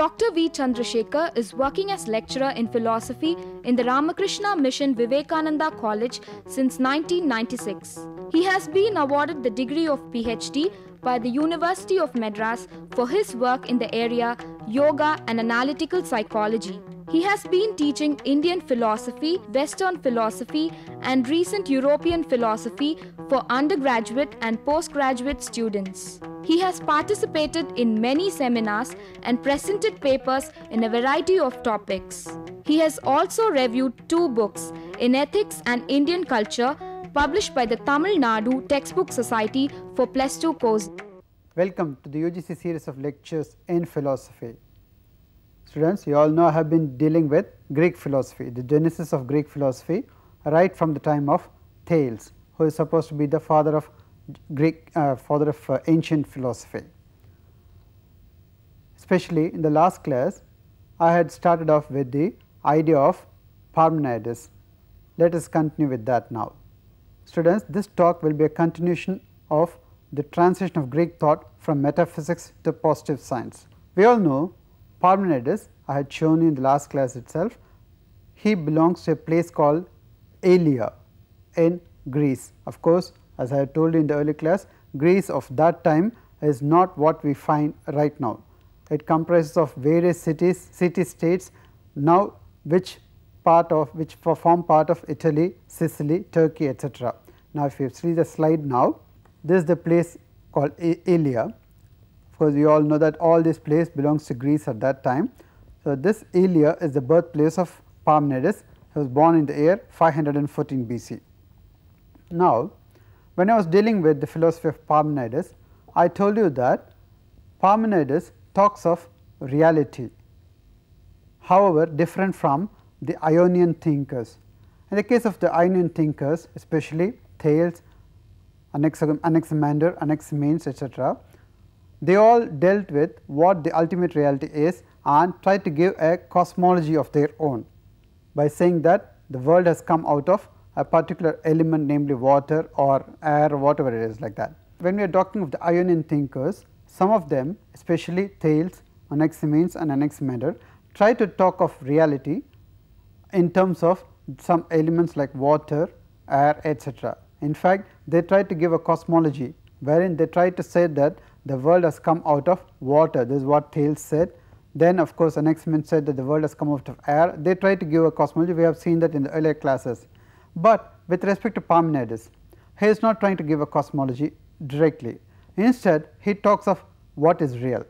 Dr. V. Chandrasekhar is working as lecturer in philosophy in the Ramakrishna Mission Vivekananda College since 1996. He has been awarded the degree of PhD by the University of Madras for his work in the area Yoga and Analytical Psychology. He has been teaching Indian philosophy, Western philosophy, and recent European philosophy for undergraduate and postgraduate students. He has participated in many seminars and presented papers in a variety of topics. He has also reviewed 2 books in ethics and Indian culture published by the Tamil Nadu Textbook Society for Plus 2 course. Welcome to the UGC series of lectures in philosophy. Students, you all know I have been dealing with Greek philosophy, the genesis of Greek philosophy right from the time of Thales, who is supposed to be the father of ancient philosophy. Especially in the last class, I had started off with the idea of Parmenides. Let us continue with that now. Students, this talk will be a continuation of the transition of Greek thought from metaphysics to positive science. We all know Parmenides, I had shown you in the last class itself, he belongs to a place called Aelia in Greece. Of course, as I had told you in the early class, Greece of that time is not what we find right now. It comprises of various cities, city-states now which form part of Italy, Sicily, Turkey, etc. Now, if you see the slide now, this is the place called Aelia. Of course, you all know that all this place belongs to Greece at that time. So, this Aelia is the birthplace of Parmenides, who was born in the year 514 BC. Now, when I was dealing with the philosophy of Parmenides, I told you that Parmenides talks of reality, however different from the Ionian thinkers. In the case of the Ionian thinkers, especially Thales, Anaximander, Anaximenes, etc., they all dealt with what the ultimate reality is and tried to give a cosmology of their own by saying that the world has come out of a particular element, namely water or air or whatever it is like that. When we are talking of the Ionian thinkers, some of them, especially Thales, Anaximenes and Anaximander, try to talk of reality in terms of some elements like water, air, etc. In fact, they try to give a cosmology wherein they try to say that the world has come out of water. This is what Thales said. Then of course, Anaximenes said that the world has come out of air. They try to give a cosmology. We have seen that in the earlier classes. But with respect to Parmenides, he is not trying to give a cosmology directly. Instead, he talks of what is real.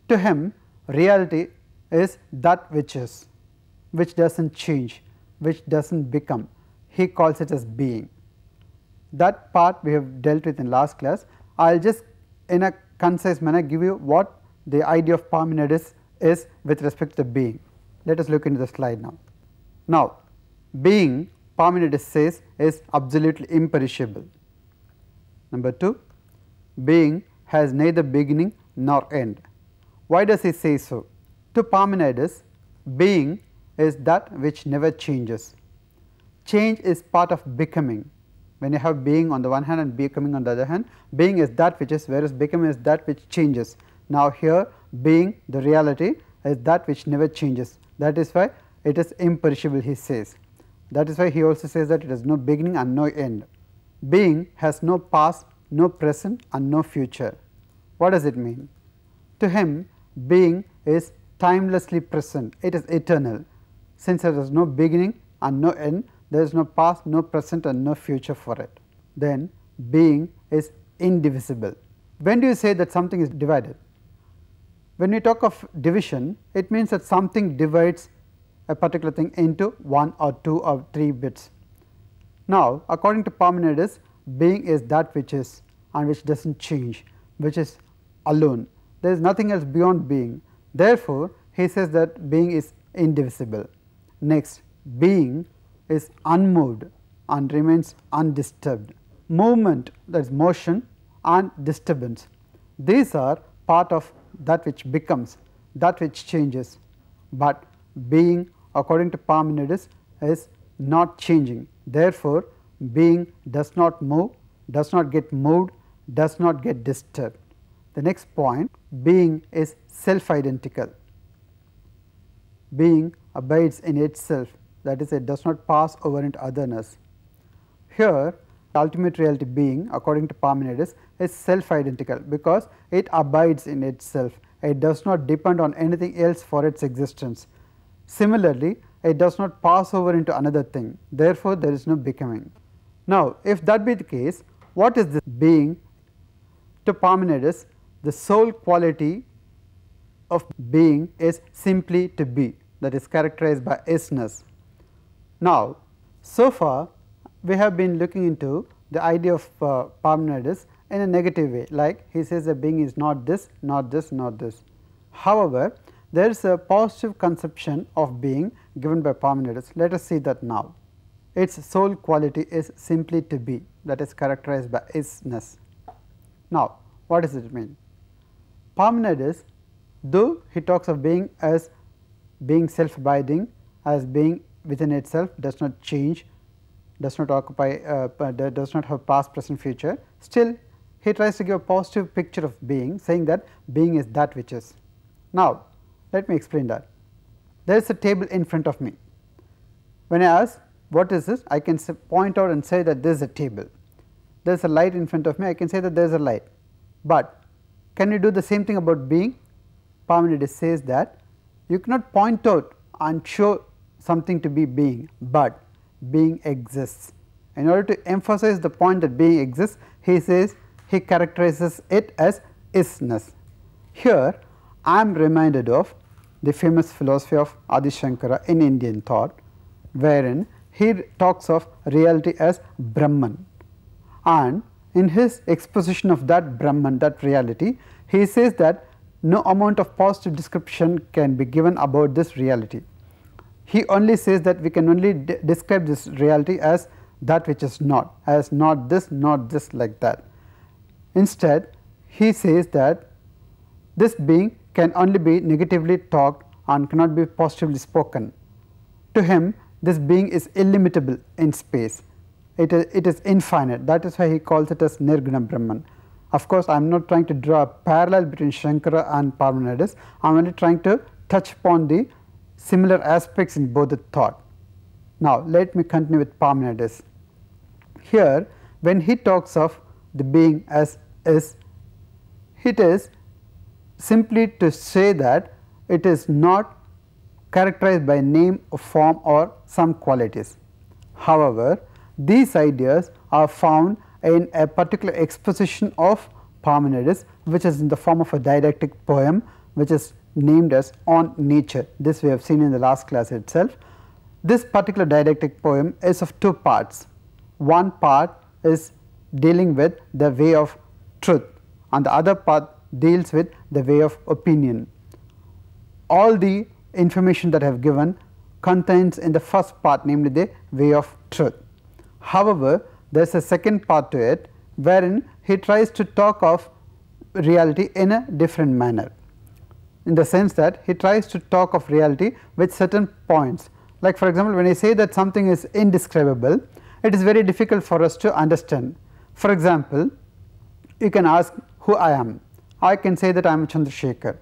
To him, reality is that which is, which does not change, which does not become. He calls it as being. That part we have dealt with in last class. I will just in a concise manner give you what the idea of Parmenides is with respect to being. Let us look into the slide now. Now, being, Parmenides says, is absolutely imperishable. Number 2, being has neither beginning nor end. Why does he say so? To Parmenides, being is that which never changes. Change is part of becoming. When you have being on the one hand and becoming on the other hand, being is that which is, whereas becoming is that which changes. Now, here being, the reality, is that which never changes. That is why it is imperishable, he says. That is why he also says that it has no beginning and no end. Being has no past, no present and no future. What does it mean? To him, being is timelessly present, it is eternal. Since there is no beginning and no end, there is no past, no present and no future for it. Then being is indivisible. When do you say that something is divided? When we talk of division, it means that something divides a particular thing into 1 or 2 or 3 bits. Now, according to Parmenides, being is that which is and which does not change, which is alone. There is nothing else beyond being. Therefore, he says that being is indivisible. Next, being is unmoved and remains undisturbed. Movement, that is motion, and disturbance, these are part of that which becomes, that which changes, but being according to Parmenides is not changing. Therefore, being does not move, does not get moved, does not get disturbed. The next point, being is self identical. being abides in itself, that is, it does not pass over into otherness. Here ultimate reality being, according to Parmenides, is self-identical because it abides in itself, it does not depend on anything else for its existence. Similarly, it does not pass over into another thing, therefore, there is no becoming. Now, if that be the case, what is this being? To Parmenides, the sole quality of being is simply to be, that is characterized by isness. Now, so far we have been looking into the idea of Parmenides in a negative way, like he says that being is not this, not this, not this. However, there is a positive conception of being given by Parmenides. Let us see that now. Its sole quality is simply to be, that is characterized by isness. Now, what does it mean? Parmenides, though he talks of being as being self-abiding, as being within itself, does not change, does not occupy, does not have past, present, future, still he tries to give a positive picture of being, saying that being is that which is. Now, let me explain that. There is a table in front of me. When I ask what is this, I can point out and say that this is a table. There is a light in front of me, I can say that there is a light. But can you do the same thing about being? Parmenides says that you cannot point out and show something to be being, but being exists. In order to emphasize the point that being exists, he says he characterizes it as isness. Here I am reminded of the famous philosophy of Adi Shankara in Indian thought, wherein he talks of reality as Brahman, and in his exposition of that Brahman, that reality, he says that no amount of positive description can be given about this reality. He only says that we can only describe this reality as that which is not, as not this, like that. Instead, he says that this being can only be negatively talked and cannot be positively spoken. To him, this being is illimitable in space, it is infinite, that is why he calls it as Nirguna Brahman. Of course, I am not trying to draw a parallel between Shankara and Parmenides, I am only trying to touch upon the similar aspects in both the thought. Now, let me continue with Parmenides. Here, when he talks of the being as is, it is simply to say that it is not characterized by name or form or some qualities. However, these ideas are found in a particular exposition of Parmenides, which is in the form of a didactic poem, which is named as On Nature. This we have seen in the last class itself. This particular didactic poem is of two parts. One part is dealing with the way of truth, and the other part deals with the way of opinion. All the information that I have given contains in the first part, namely the way of truth. However, there is a second part to it, wherein he tries to talk of reality in a different manner, in the sense that he tries to talk of reality with certain points. Like for example, when I say that something is indescribable, it is very difficult for us to understand. For example, you can ask who I am. I can say that I am Chandrasekhar.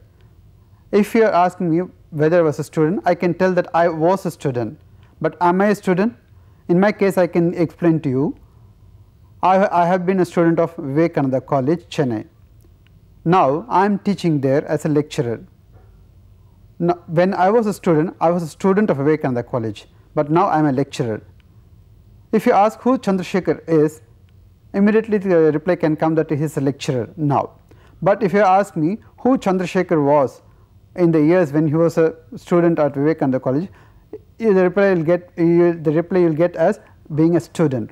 If you are asking me whether I was a student, I can tell that I was a student, but am I a student? In my case, I can explain to you, I have been a student of Vivekananda College, Chennai. Now, I am teaching there as a lecturer. Now, when I was a student of Vivekananda College, but now I am a lecturer. If you ask who Chandrasekhar is, immediately the reply can come that he is a lecturer now. But if you ask me who Chandrasekhar was in the years when he was a student at Vivekananda College, the reply you will get as being a student.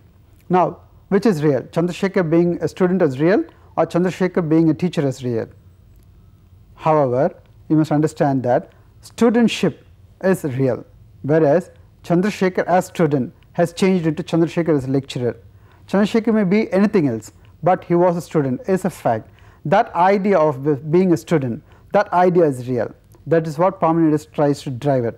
Now, which is real? Chandrasekhar being a student is real, or Chandrasekhar being a teacher is real? However, you must understand that studentship is real, whereas Chandrasekhar as student has changed into Chandrasekhar as lecturer. Chandrasekhar may be anything else, but he was a student is a fact. That idea of being a student, that idea is real. That is what Parmenides tries to drive at.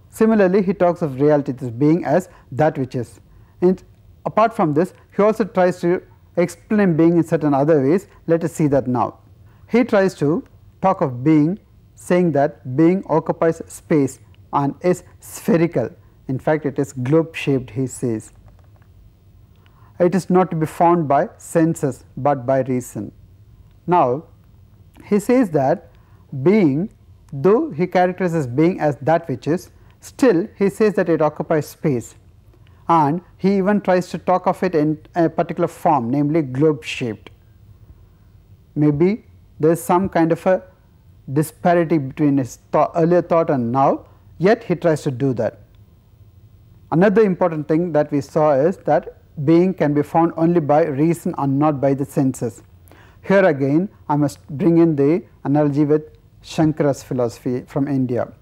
Similarly, he talks of reality, this being as that which is. And apart from this, he also tries to explain being in certain other ways. Let us see that now. He tries to talk of being, saying that being occupies space and is spherical. In fact, it is globe shaped, he says. It is not to be found by senses, but by reason. Now, he says that being, though he characterizes being as that which is, still he says that it occupies space, and he even tries to talk of it in a particular form, namely globe shaped. Maybe there is some kind of a disparity between his earlier thought and now, yet he tries to do that. Another important thing that we saw is that being can be found only by reason and not by the senses. Here again I must bring in the analogy with Shankara's philosophy from India.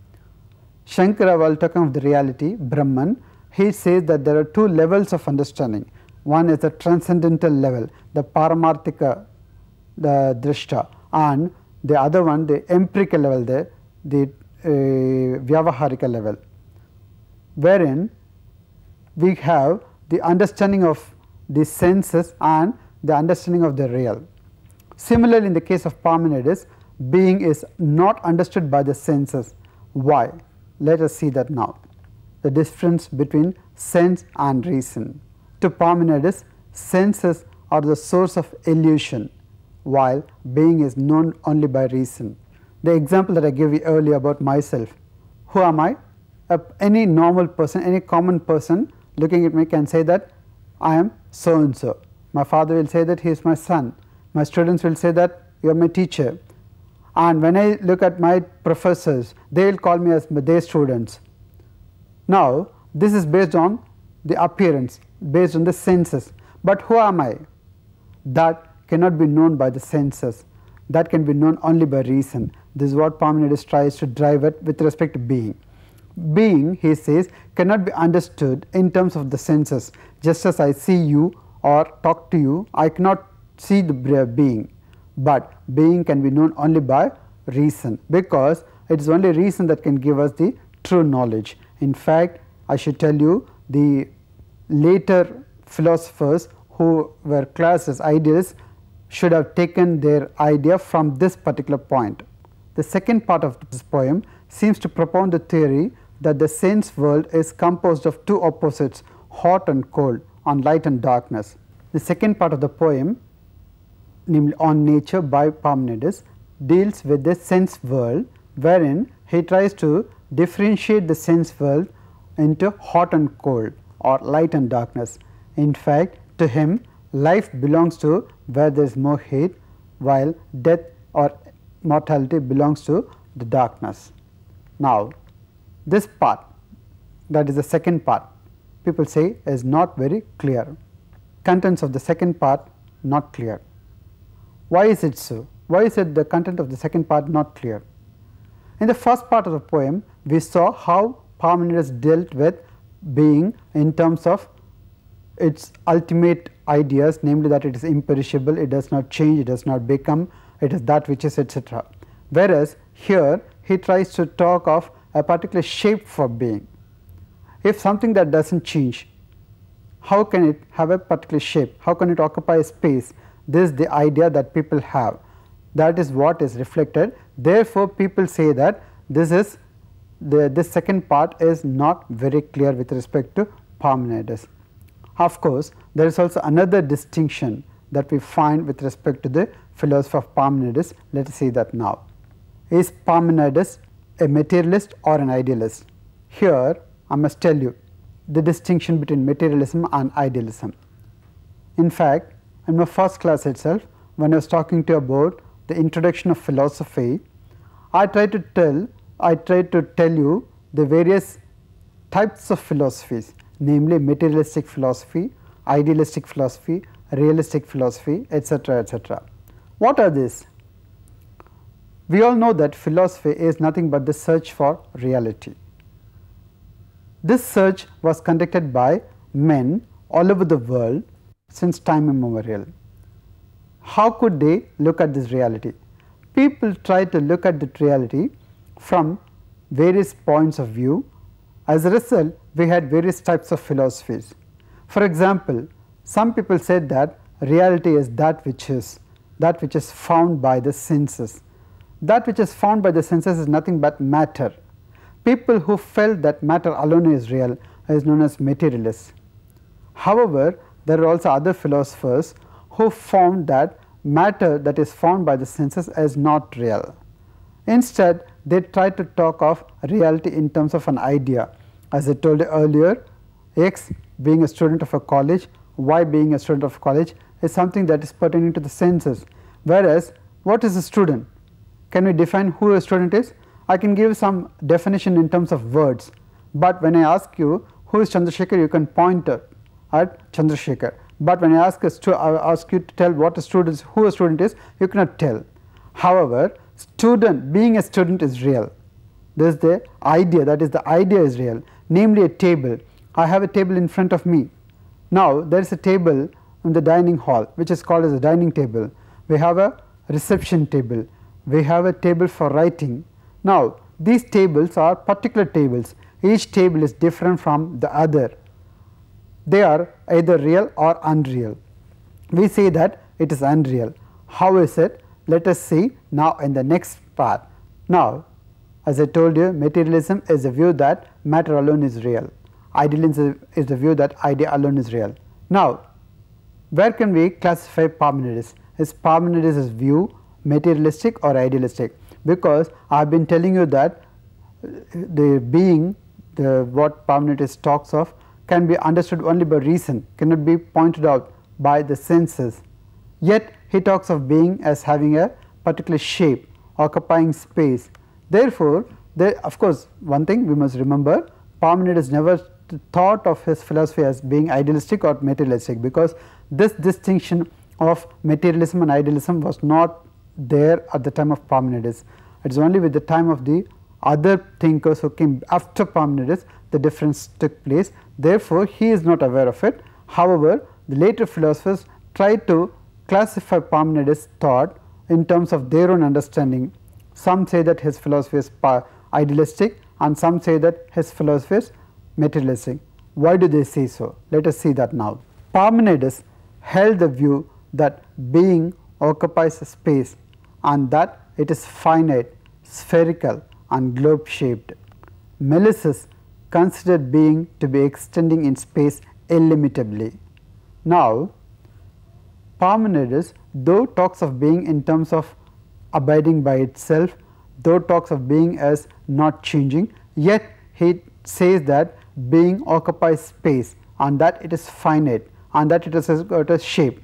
Shankara, while talking of the reality, Brahman, he says that there are two levels of understanding. One is the transcendental level, the Paramarthika, the Drishta, and the other one, the empirical level, the Vyavaharika level, wherein we have the understanding of the senses and the understanding of the real. Similarly, in the case of Parmenides, being is not understood by the senses. Why? Let us see that now. The difference between sense and reason. To Parmenides, senses are the source of illusion, while being is known only by reason. The example that I gave you earlier about myself, who am I? Any normal person, any common person looking at me can say that I am so and so. My father will say that he is my son. My students will say that you are my teacher. And when I look at my professors, they will call me as their students. Now, this is based on the appearance, based on the senses. But who am I? That cannot be known by the senses. That can be known only by reason. This is what Parmenides tries to drive at with respect to being. Being, he says, cannot be understood in terms of the senses. Just as I see you or talk to you, I cannot see the being, but being can be known only by reason, because it is only reason that can give us the true knowledge. In fact, I should tell you, the later philosophers who were classed as idealists should have taken their idea from this particular point. The second part of this poem seems to propound the theory that the sense world is composed of two opposites, hot and cold, and light and darkness. The second part of the poem, namely On Nature by Parmenides, deals with the sense world, wherein he tries to differentiate the sense world into hot and cold, or light and darkness. In fact, to him, life belongs to where there is more heat, while death or mortality belongs to the darkness. Now, this part, that is the second part, people say is not very clear. Contents of the second part not clear. Why is it so? Why is it the content of the second part not clear? In the first part of the poem, we saw how Parmenides dealt with being in terms of its ultimate ideas, namely that it is imperishable, it does not change, it does not become, it is that which is, etc. Whereas here he tries to talk of a particular shape for being. If something that does not change, how can it have a particular shape? How can it occupy a space? This is the idea that people have. That is what is reflected. Therefore, people say that this second part is not very clear with respect to Parmenides. Of course, there is also another distinction that we find with respect to the philosophy of Parmenides. Let us see that now. Is Parmenides a materialist or an idealist? Here I must tell you the distinction between materialism and idealism. In fact, in my first class itself, when I was talking to you about the introduction of philosophy, I tried to tell you the various types of philosophies, namely materialistic philosophy, idealistic philosophy, realistic philosophy, etc., etc. What are these? We all know that philosophy is nothing but the search for reality. This search was conducted by men all over the world since time immemorial. How could they look at this reality? People try to look at the reality from various points of view. As a result, we had various types of philosophies. For example, some people said that reality is that which is found by the senses. That which is found by the senses is nothing but matter. people who felt that matter alone is real is known as materialists. However, there are also other philosophers who found that matter that is found by the senses is not real. Instead, they try to talk of reality in terms of an idea. As I told you earlier, X being a student of a college, Y being a student of college is something that is pertaining to the senses, whereas what is a student? Can we define who a student is? I can give some definition in terms of words, but when I ask you who is Chandrasekhar, you can point at Chandrasekhar, but when I ask you to tell what a student is, who a student is, you cannot tell. However, student, being a student is real. This is the idea, that is the idea is real, namely a table. I have a table in front of me. Now there is a table in the dining hall which is called as a dining table. We have a reception table, we have a table for writing. Now these tables are particular tables, each table is different from the other. They are either real or unreal. We say that it is unreal. How is it? Let us see now in the next part. Now, as I told you, materialism is a view that matter alone is real. Idealism is the view that idea alone is real. Now, where can we classify Parmenides? Is Parmenides' view materialistic or idealistic? Because I have been telling you that the being, what Parmenides talks of, can be understood only by reason, cannot be pointed out by the senses. Yet he talks of being as having a particular shape, occupying space. Therefore, of course, one thing we must remember, Parmenides never thought of his philosophy as being idealistic or materialistic, because this distinction of materialism and idealism was not there at the time of Parmenides. It is only with the time of the other thinkers who came after Parmenides the difference took place. Therefore, he is not aware of it. However, the later philosophers tried to classify Parmenides' thought in terms of their own understanding. Some say that his philosophy is idealistic and some say that his philosophy is materialistic. Why do they say so? Let us see that now. Parmenides held the view that being occupies a space and that it is finite, spherical and globe shaped. Melissus considered being to be extending in space illimitably. Now, Parmenides, though talks of being in terms of abiding by itself, though talks of being as not changing, yet he says that being occupies space and that it is finite and that it has got a shape.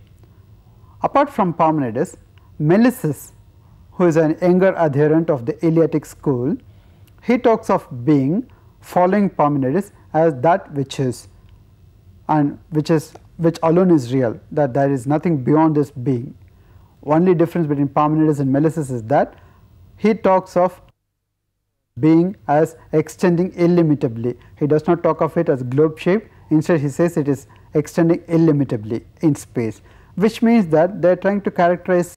Apart from Parmenides, Melissus, who is an younger adherent of the Eleatic school, he talks of being, following Parmenides, as that which is, and which alone is real, that there is nothing beyond this being. Only difference between Parmenides and Melissus is that he talks of being as extending illimitably. He does not talk of it as globe shaped, instead he says it is extending illimitably in space, which means that they are trying to characterize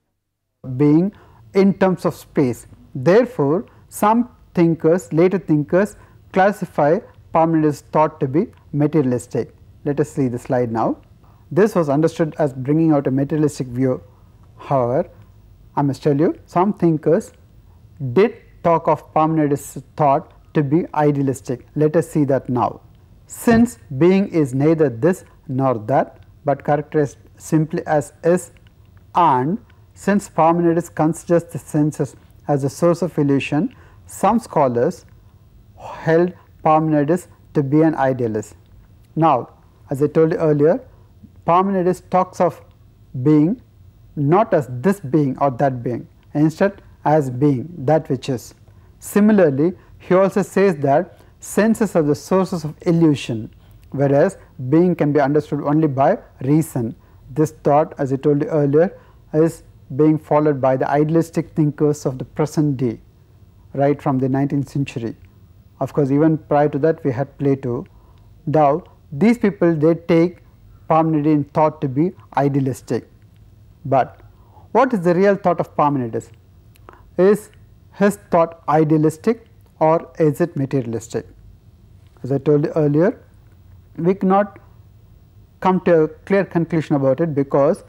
being in terms of space. Therefore, some thinkers, later thinkers, classify Parmenides' thought to be materialistic. Let us see the slide now. This was understood as bringing out a materialistic view. However, I must tell you, some thinkers did talk of Parmenides' thought to be idealistic. Let us see that now. Since being is neither this nor that, but characterized simply as is, and since Parmenides considers the senses as a source of illusion, some scholars held Parmenides to be an idealist. Now, as I told you earlier, Parmenides talks of being not as this being or that being, instead as being, that which is. Similarly, he also says that senses are the sources of illusion, whereas being can be understood only by reason. This thought, as I told you earlier, is being followed by the idealistic thinkers of the present day, right from the 19th century. Of course, even prior to that we had Plato. Now, these people, they take Parmenidean thought to be idealistic. But what is the real thought of Parmenides? Is his thought idealistic or is it materialistic? As I told you earlier, we cannot come to a clear conclusion about it, because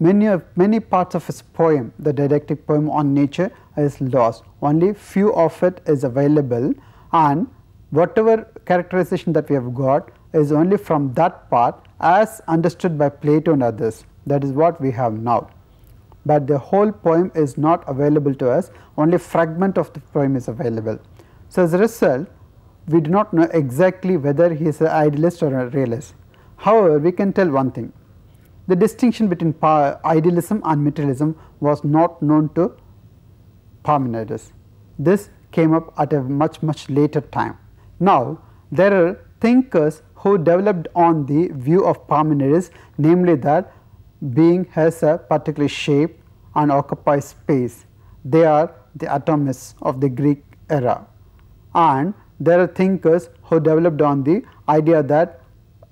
many parts of his poem, the didactic poem on nature, is lost. Only few of it is available, and whatever characterization that we have got is only from that part as understood by Plato and others. That is what we have now, but the whole poem is not available to us, only fragment of the poem is available. So, as a result, we do not know exactly whether he is an idealist or a realist. However, we can tell one thing: the distinction between idealism and materialism was not known to Parmenides. This came up at a much later time. Now, there are thinkers who developed on the view of Parmenides, namely that being has a particular shape and occupies space. They are the atomists of the Greek era, and there are thinkers who developed on the idea that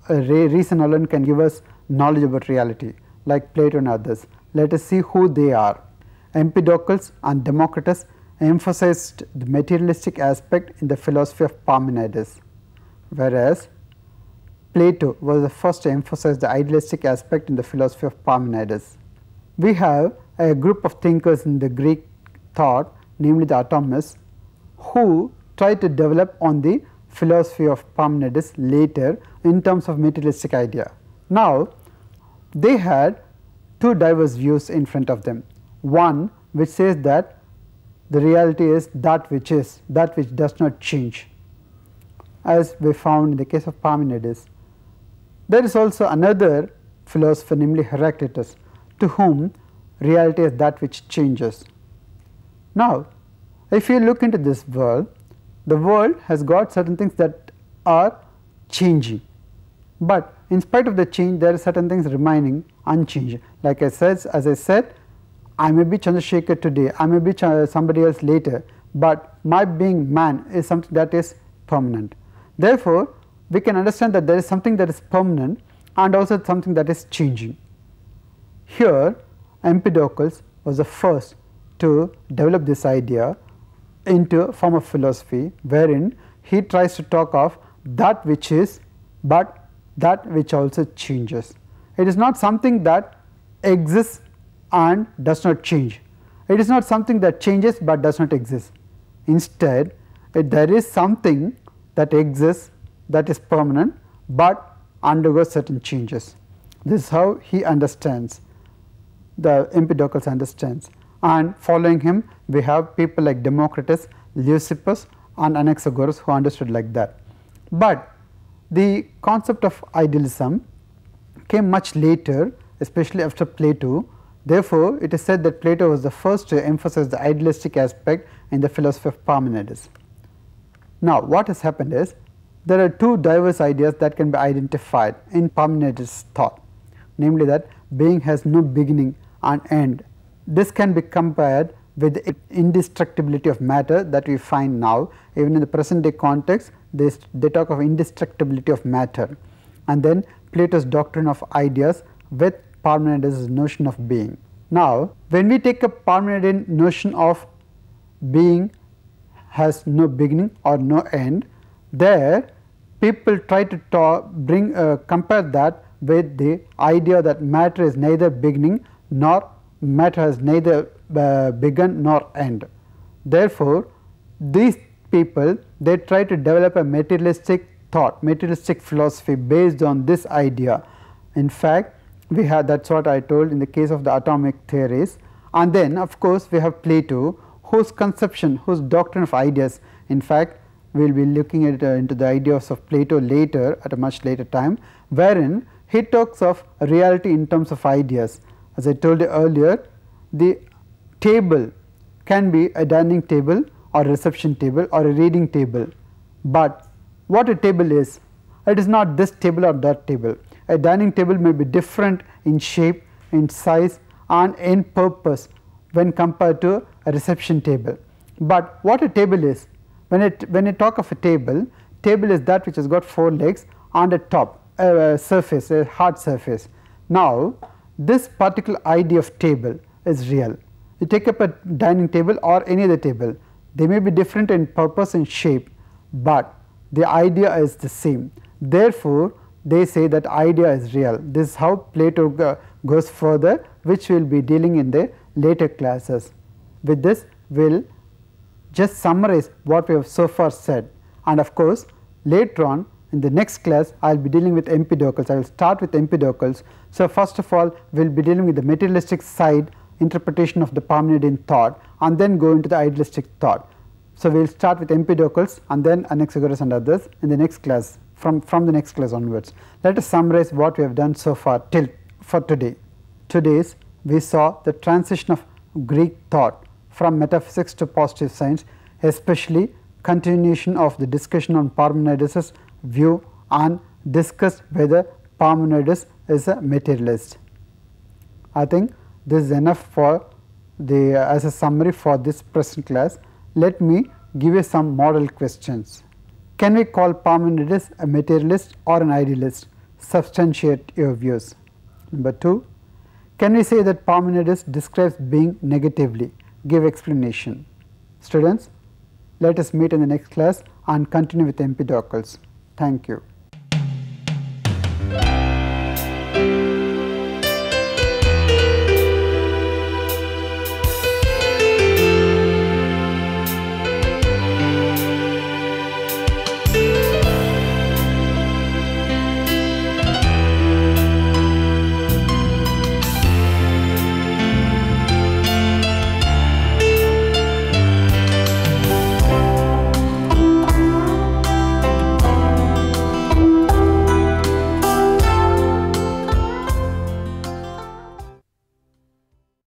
reason alone can give us knowledge about reality, like Plato and others. Let us see who they are. Empedocles and Democritus emphasized the materialistic aspect in the philosophy of Parmenides, whereas Plato was the first to emphasize the idealistic aspect in the philosophy of Parmenides. We have a group of thinkers in the Greek thought, namely the atomists, who tried to develop on the philosophy of Parmenides later in terms of materialistic idea. Now, they had two diverse views in front of them. One which says that the reality is that which does not change, as we found in the case of Parmenides. There is also another philosopher, namely Heraclitus, to whom reality is that which changes. Now, if you look into this world, the world has got certain things that are changing, but in spite of the change, there are certain things remaining unchanged. Like as I said, I may be Chandrasekhar today, I may be somebody else later, but my being man is something that is permanent. Therefore, we can understand that there is something that is permanent and also something that is changing. Here, Empedocles was the first to develop this idea into a form of philosophy, wherein he tries to talk of that which is, but that which also changes. It is not something that exists and does not change. It is not something that changes but does not exist. Instead, there is something that exists that is permanent but undergoes certain changes. This is how he understands, the Empedocles understands, and following him we have people like Democritus, Leucippus and Anaxagoras who understood like that. But the concept of idealism came much later, especially after Plato. Therefore, it is said that Plato was the first to emphasize the idealistic aspect in the philosophy of Parmenides. Now, what has happened is, there are two diverse ideas that can be identified in Parmenides' thought, namely that being has no beginning and end. This can be compared with the indestructibility of matter that we find now. Even in the present day context, they talk of indestructibility of matter, and then Plato's doctrine of ideas with Parmenides' notion of being. Now, when we take a Parmenidean notion of being has no beginning or no end, there people try to compare that with the idea that matter is neither beginning nor matter has neither begun nor end. Therefore, these people, they try to develop a materialistic thought, materialistic philosophy based on this idea. In fact, we have, that is what I told in the case of the atomic theories, and then of course we have Plato, whose conception, whose doctrine of ideas, in fact we will be looking at into the ideas of Plato later at a much later time, wherein he talks of reality in terms of ideas. As I told you earlier, the table can be a dining table or a reception table or a reading table, but what a table is, it is not this table or that table. A dining table may be different in shape, in size and in purpose when compared to a reception table. But what a table is, when you talk of a table, table is that which has got four legs and a top, a surface, a hard surface. Now, this particular idea of table is real. You take up a dining table or any other table, they may be different in purpose and shape, but the idea is the same. Therefore, they say that idea is real. This is how Plato goes further, which we will be dealing in the later classes. With this, we will just summarize what we have so far said. and of course, later on in the next class I will be dealing with Empedocles. I will start with Empedocles. So, first of all we will be dealing with the materialistic side interpretation of the Parmenidean thought and then go into the idealistic thought. So, we will start with Empedocles and then Anaxagoras and others in the next class from the next class onwards. Let us summarize what we have done so far for today. Today's we saw the transition of Greek thought from metaphysics to positive science, especially continuation of the discussion on Parmenides' view and discussed whether Parmenides is a materialist. I think this is enough for the as a summary for this present class. Let me give you some model questions. Can we call Parmenides a materialist or an idealist? Substantiate your views. Number 2, can we say that Parmenides describes being negatively? Give explanation. Students, let us meet in the next class and continue with Empedocles. Thank you.